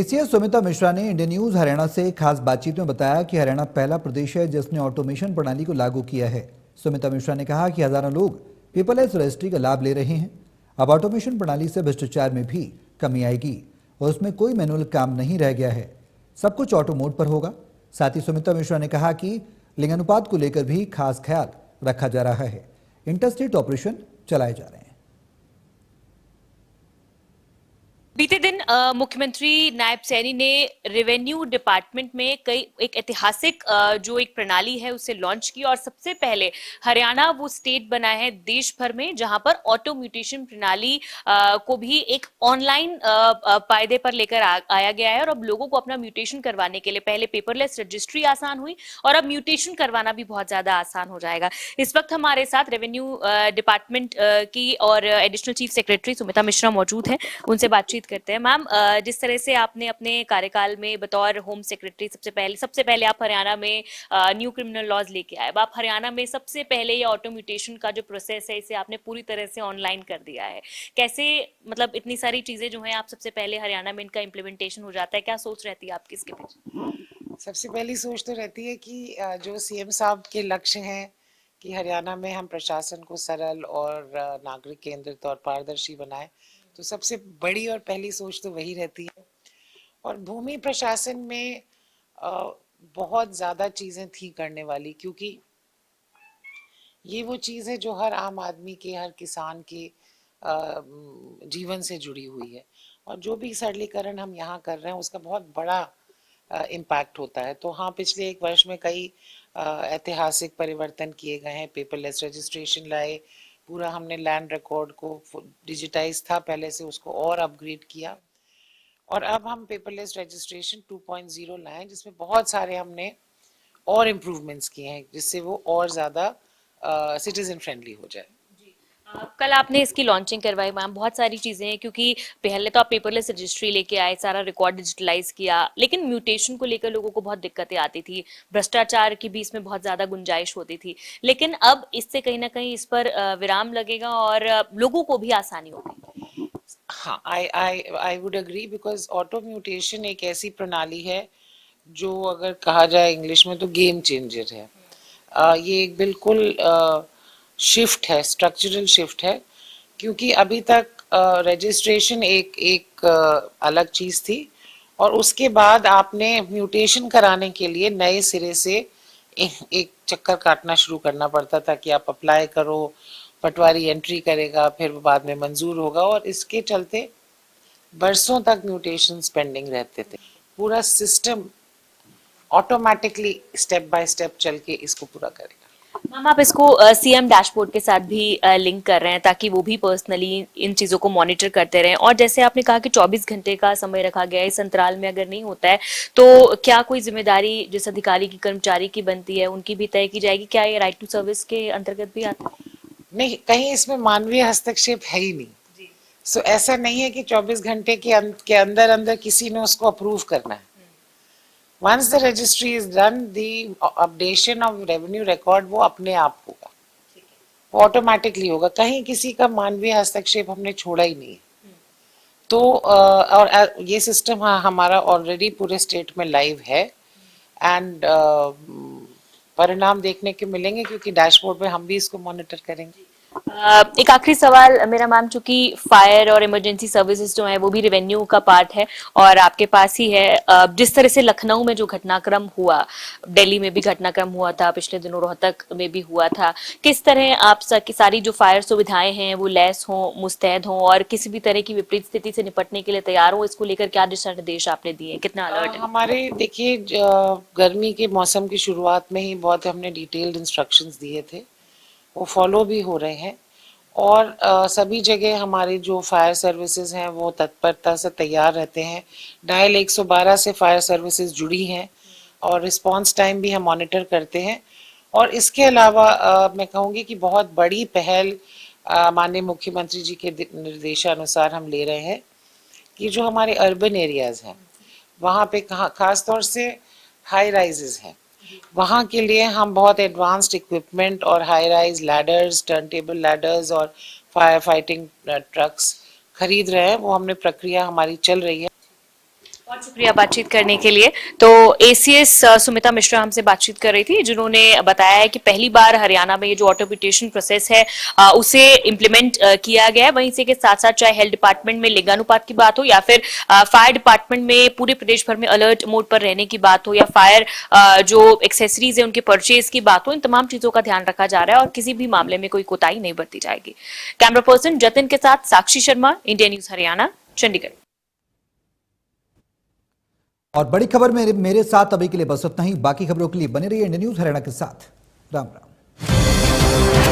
DCS Sumita Mishra ने Indian news Haryana से खास बातचीत में बताया कि हरियाणा पहला प्रदेश है जिसने ऑटोमेशन प्रणाली को लागू किया है। सुमिता मिश्रा ने कहा कि हजारों लोग पेपरलेस रजिस्ट्री का लाभ ले रहे हैं। अब ऑटोमेशन प्रणाली से भ्रष्टाचार में भी कमी आएगी और उसमें कोई मैनुअल काम नहीं रह गया है, सब कुछ ऑटो मोड पर होगा। साथ ही सुमिता मिश्रा ने कहा कि लिंगानुपात को लेकर भी खास ख्याल रखा जा रहा है। इंटरस्टेट ऑपरेशन चलाए जा रहे हैं। बीते दिन मुख्यमंत्री नायब सैनी ने रेवेन्यू डिपार्टमेंट में एक ऐतिहासिक जो एक प्रणाली है उसे लॉन्च की और सबसे पहले हरियाणा वो स्टेट बना है देश भर में जहां पर ऑटो म्यूटेशन प्रणाली को भी एक ऑनलाइन पायदे पर लेकर आया गया है। और अब लोगों को अपना म्यूटेशन करवाने के लिए पहले पेपरलेस रजिस्ट्री आसान हुई और अब म्यूटेशन करवाना भी बहुत ज्यादा आसान हो जाएगा। इस वक्त हमारे साथ रेवेन्यू डिपार्टमेंट की और additional chief secretary Sumita Mishra मौजूद है, उनसे बातचीत करते हैं। मैम, जिस तरह से आपने अपने कार्यकाल में बतौर होम सेक्रेटरी सबसे पहले आप हरियाणा में न्यू क्रिमिनल लॉज लेके आए। अब आप हरियाणा में सबसे पहले ये ऑटो म्यूटेशन का जो प्रोसेस है इसे आपने पूरी तरह से ऑनलाइन कर दिया है। कैसे, मतलब इतनी सारी चीजें जो हैं आप सबसे पहले हरियाणा में इनका इम्प्लीमेंटेशन हो जाता है, क्या सोच रहती है आपकी इसके पीछे? सबसे पहली सोच तो रहती है कि जो सीएम साहब के लक्ष्य हैं कि हरियाणा में हम प्रशासन को सरल और नागरिक केंद्रित और पारदर्शी बनाएं, तो सबसे बड़ी और पहली सोच तो वही रहती है। और भूमि प्रशासन में बहुत ज़्यादा चीज़ें थी करने वाली, क्योंकि ये वो चीज़ है जो हर आम आदमी के, हर किसान के जीवन से जुड़ी हुई है। और जो भी सरलीकरण हम यहाँ कर रहे हैं उसका बहुत बड़ा इम्पैक्ट होता है। तो हाँ, पिछले एक वर्ष में कई ऐतिहासिक परिवर्तन किए गए हैं। पेपरलेस रजिस्ट्रेशन लाए, पूरा हमने लैंड रिकॉर्ड को डिजिटाइज था पहले से, उसको और अपग्रेड किया। और अब हम पेपरलेस रजिस्ट्रेशन 2.0 लाए जिसमें बहुत सारे हमने और इम्प्रूवमेंट्स किए हैं जिससे वो और ज़्यादा सिटीजन फ्रेंडली हो जाए। कल आपने इसकी लॉन्चिंग करवाई मैम, बहुत सारी चीजें हैं क्योंकि पहले तो आप पेपरलेस रजिस्ट्री लेके आए, सारा रिकॉर्ड डिजिटलाइज किया, लेकिन म्यूटेशन को लेकर लोगों को बहुत दिक्कतें आती थी, भ्रष्टाचार की भी इसमें बहुत ज्यादा गुंजाइश होती थी। लेकिन अब इससे कहीं ना कहीं इस पर विराम लगेगा और लोगों को भी आसानी होगी। हाँ, I would agree, because auto mutation एक ऐसी प्रणाली है जो अगर कहा जाए इंग्लिश में तो गेम चेंजर है। ये एक बिल्कुल शिफ्ट है, स्ट्रक्चरल शिफ्ट है, क्योंकि अभी तक रजिस्ट्रेशन एक अलग चीज़ थी और उसके बाद आपने म्यूटेशन कराने के लिए नए सिरे से एक चक्कर काटना शुरू करना पड़ता था कि आप अप्लाई करो, पटवारी एंट्री करेगा, फिर बाद में मंजूर होगा, और इसके चलते बरसों तक म्यूटेशंस पेंडिंग रहते थे। पूरा system automatically step by step चल के इसको पूरा करेगा। मैम, आप इसको सीएम डैशबोर्ड के साथ भी लिंक कर रहे हैं ताकि वो भी पर्सनली इन चीजों को मॉनिटर करते रहें। और जैसे आपने कहा कि 24 घंटे का समय रखा गया है, इस अंतराल में अगर नहीं होता है तो क्या कोई जिम्मेदारी जिस अधिकारी की, कर्मचारी की बनती है उनकी भी तय की जाएगी? क्या ये राइट टू सर्विस के अंतर्गत भी आता है? नहीं, कहीं इसमें मानवीय हस्तक्षेप है ही नहीं। सो ऐसा नहीं है कि 24 घंटे के अंदर अंदर किसी ने उसको अप्रूव करना है। Once the registry is done, the updation of revenue record वो अपने आप होगा, वो ऑटोमेटिकली होगा, कहीं किसी का मानवीय हस्तक्षेप हमने छोड़ा ही नहीं है। तो और ये सिस्टम हमारा ऑलरेडी पूरे स्टेट में लाइव है एंड परिणाम देखने के मिलेंगे क्योंकि डैशबोर्ड पे हम भी इसको मॉनिटर करेंगे। एक आखिरी सवाल मेरा मैम, चूंकि फायर और इमरजेंसी सर्विसेज जो है वो भी रेवेन्यू का पार्ट है और आपके पास ही है, जिस तरह से लखनऊ में जो घटनाक्रम हुआ, दिल्ली में भी घटनाक्रम हुआ था, पिछले दिनों रोहतक में भी हुआ था, किस तरह आप की सारी जो फायर सुविधाएं हैं वो लैस हों, मुस्तैद हों और किसी भी तरह की विपरीत स्थिति से निपटने के लिए तैयार हो, इसको लेकर क्या दिशा निर्देश आपने दिए, कितना अलर्ट है? हमारे देखिए, गर्मी के मौसम की शुरुआत में ही बहुत हमने डिटेल्ड इंस्ट्रक्शंस दिए थे, वो फॉलो भी हो रहे हैं। और सभी जगह हमारी जो फायर सर्विसेज हैं वो तत्परता से तैयार रहते हैं। डायल 112 से फायर सर्विसेज जुड़ी हैं और रिस्पांस टाइम भी हम मॉनिटर करते हैं। और इसके अलावा मैं कहूँगी कि बहुत बड़ी पहल माननीय मुख्यमंत्री जी के निर्देशानुसार हम ले रहे हैं कि जो हमारे अर्बन एरियाज़ हैं वहाँ पे खास तौर से हाई राइजेस हैं, वहाँ के लिए हम बहुत एडवांस्ड इक्विपमेंट और high rise ladders, turn table ladders और फायर फाइटिंग ट्रक्स खरीद रहे हैं। वो हमने प्रक्रिया हमारी चल रही है। बहुत शुक्रिया बातचीत करने के लिए। तो एसीएस सुमिता मिश्रा हमसे बातचीत कर रही थी, जिन्होंने बताया है कि पहली बार हरियाणा में ये जो ऑटो म्यूटेशन प्रोसेस है उसे इम्प्लीमेंट किया गया है। वहीं से के साथ साथ चाहे हेल्थ डिपार्टमेंट में लिंगानुपात की बात हो या फिर फायर डिपार्टमेंट में पूरे प्रदेश भर में अलर्ट मोड पर रहने की बात हो या फायर जो एक्सेसरीज है उनके परचेज की बात हो, इन तमाम चीजों का ध्यान रखा जा रहा है और किसी भी मामले में कोई कोताही नहीं बरती जाएगी। कैमरा पर्सन जतिन के साथ साक्षी शर्मा, इंडिया न्यूज हरियाणा, चंडीगढ़। और बड़ी खबर मेरे साथ अभी के लिए बस इतना ही। बाकी खबरों के लिए बने रहिए इंडिया न्यूज हरियाणा के साथ। राम राम।